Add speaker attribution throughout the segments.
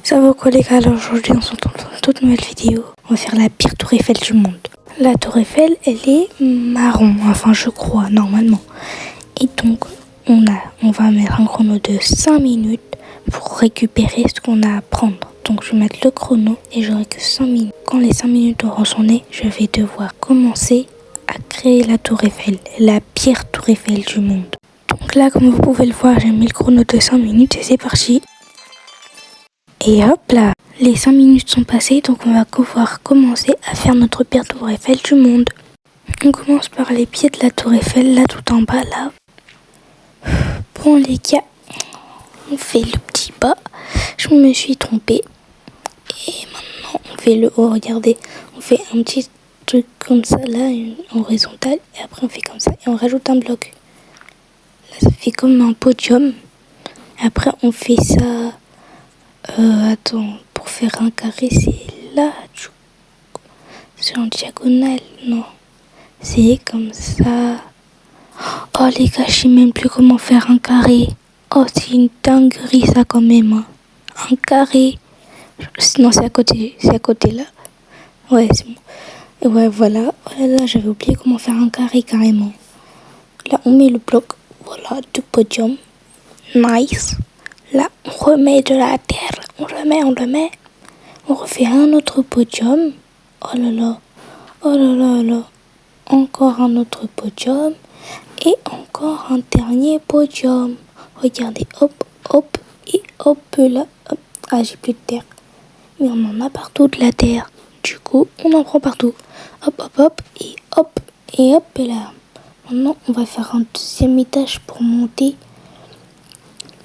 Speaker 1: Ça va quoi les gars? Alors aujourd'hui on se retrouve dans une toute nouvelle vidéo. On va faire la pire tour Eiffel du monde. La tour Eiffel elle est marron, enfin je crois normalement. Et donc on va mettre un chrono de 5 minutes pour récupérer ce qu'on a à prendre. Donc je vais mettre le chrono et j'aurai que 5 minutes. Quand les 5 minutes auront sonné, je vais devoir commencer à créer la tour Eiffel, la pire tour Eiffel du monde. Donc là comme vous pouvez le voir, j'ai mis le chrono de 5 minutes et c'est parti. Et hop là, les 5 minutes sont passées, donc on va pouvoir commencer à faire notre pire tour Eiffel du monde. On commence par les pieds de la tour Eiffel, là tout en bas, là. Bon les gars, on fait le petit pas. Je me suis trompée. Et maintenant on fait le haut, regardez. On fait un petit truc comme ça, là, en horizontal. Et après on fait comme ça et on rajoute un bloc. Là ça fait comme un podium. Et après on fait ça... attends, pour faire un carré, c'est là, c'est en diagonale, non, c'est comme ça. Oh les gars, je sais même plus comment faire un carré. Oh, c'est une dinguerie ça quand même, hein. Un carré. Sinon c'est à côté là. Ouais, c'est bon. Et ouais, voilà. Oh là là, j'avais oublié comment faire un carré carrément. Là, on met le bloc, voilà, du podium. Nice. Là, on remet de la terre, on remet. On refait un autre podium. Oh là là, oh là là là. Encore un autre podium. Et encore un dernier podium. Regardez, hop, hop, et hop là. Hop. Ah, j'ai plus de terre. Mais on en a partout de la terre. Du coup, on en prend partout. Hop, hop, hop, et hop, et là. Maintenant, on va faire un deuxième étage pour monter.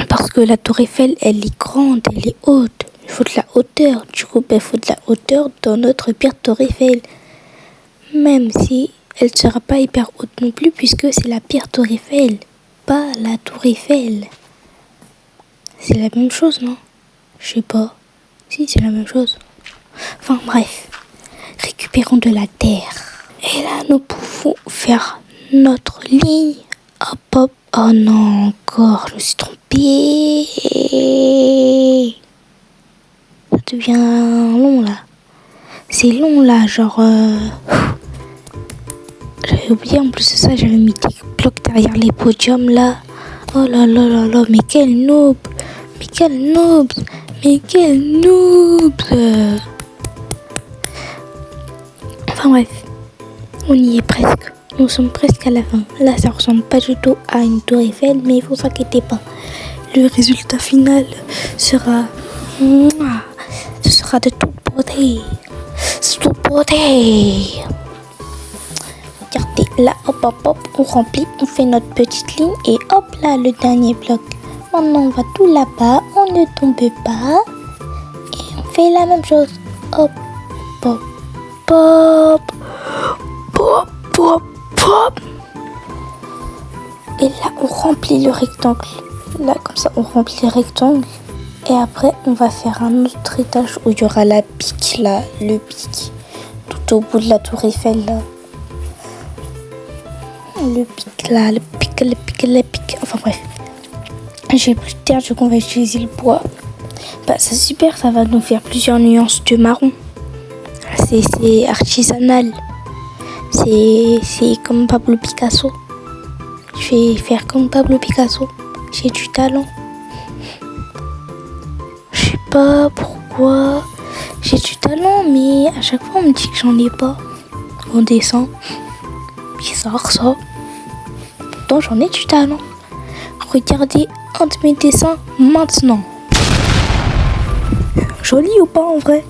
Speaker 1: Parce que la tour Eiffel, elle est grande, elle est haute. Il faut de la hauteur. Du coup, il faut de la hauteur dans notre pire tour Eiffel. Même si elle ne sera pas hyper haute non plus, puisque c'est la pire tour Eiffel, pas la tour Eiffel. C'est la même chose, non? Je sais pas. Si, c'est la même chose. Enfin, bref. Récupérons de la terre. Et là, nous pouvons faire notre ligne. Hop, hop. Oh non, encore, je me suis trompée. Ça devient long là. C'est long là, genre... J'avais oublié en plus de ça, j'avais mis des blocs derrière les podiums là. Oh là là là là, mais quel noob. Mais quel noob. Mais quel noob. Enfin bref, on y est presque. Nous sommes presque à la fin. Là, ça ressemble pas du tout à une tour Eiffel, mais il faut s'inquiéter pas. Le résultat final sera... Ce sera de toute beauté. Toute beauté. Regardez, là, hop, hop, hop, on remplit, on fait notre petite ligne et hop là, le dernier bloc. Maintenant, on va tout là-bas, on ne tombe pas et on fait la même chose. Hop, hop, hop, hop, hop, hop. Et là, on remplit le rectangle. Là, comme ça, on remplit le rectangle. Et après, on va faire un autre étage où il y aura la pique, là, le pic. Tout au bout de la tour Eiffel, là. Le pic, là, le pic. Enfin, bref. J'ai plus de terre, du coup, on va utiliser le bois. Bah, c'est super, ça va nous faire plusieurs nuances de marron. C'est artisanal. C'est comme Pablo Picasso. Je vais faire comme Pablo Picasso. J'ai du talent. Je sais pas pourquoi. J'ai du talent, mais à chaque fois on me dit que j'en ai pas. En dessin. Bizarre ça. Pourtant j'en ai du talent. Regardez un de mes dessins maintenant. Joli ou pas en vrai?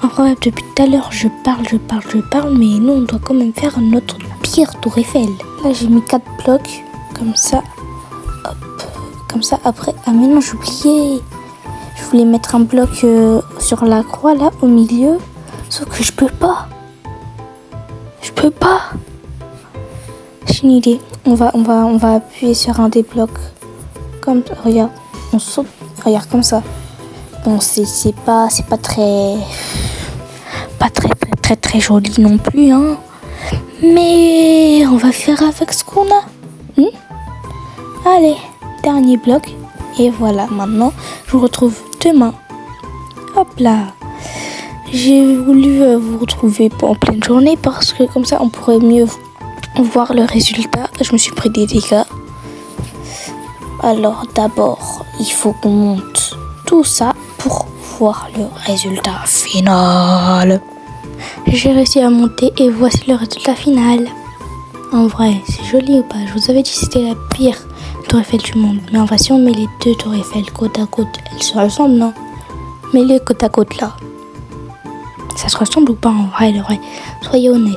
Speaker 1: En vrai, depuis tout à l'heure, je parle, mais nous, on doit quand même faire notre pire tour Eiffel. Là, j'ai mis 4 blocs, comme ça. Hop, comme ça, après... Ah mais non, j'ai oublié. Je voulais mettre un bloc sur la croix, là, au milieu. Sauf que je peux pas. J'ai une idée. On va appuyer sur un des blocs. Comme... Regarde, on saute. Regarde, comme ça. Bon, c'est pas très joli non plus, hein. Mais on va faire avec ce qu'on a. Allez, dernier bloc. Et voilà, maintenant, je vous retrouve demain hop là. J'ai voulu vous retrouver en pleine journée parce que comme ça on pourrait mieux voir le résultat. Je me suis pris des dégâts. Alors d'abord, il faut qu'on monte tout ça pour voir le résultat final. J'ai réussi à monter et voici le résultat final. En vrai, c'est joli ou pas? Je vous avais dit que c'était la pire tour Eiffel du monde. Mais en vrai, si on met les deux tours Eiffel côte à côte, elles se ressemblent, non? Mets-les côte à côte là. Ça se ressemble ou pas en vrai, le vrai? Soyez honnête.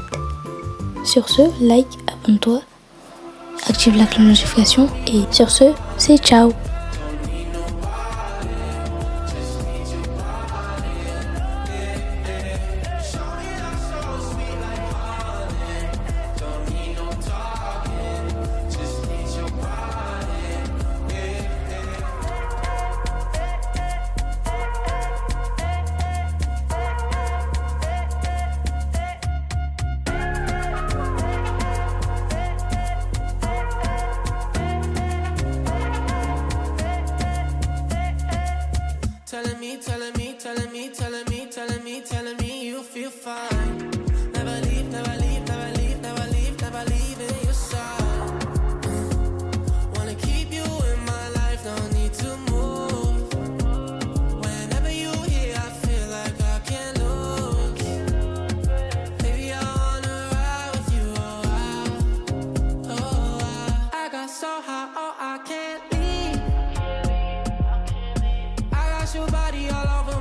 Speaker 1: Sur ce, like, abonne-toi, active la cloche de notification et sur ce, c'est ciao.
Speaker 2: Telling me you feel fine. Never leave, never leave, never leave, never leave, never leave in your side. Wanna keep you in my life, no need to move. Whenever you here, I feel like I can't lose. Baby, I wanna ride with you, I got so high, oh, I can't leave. I got your body all over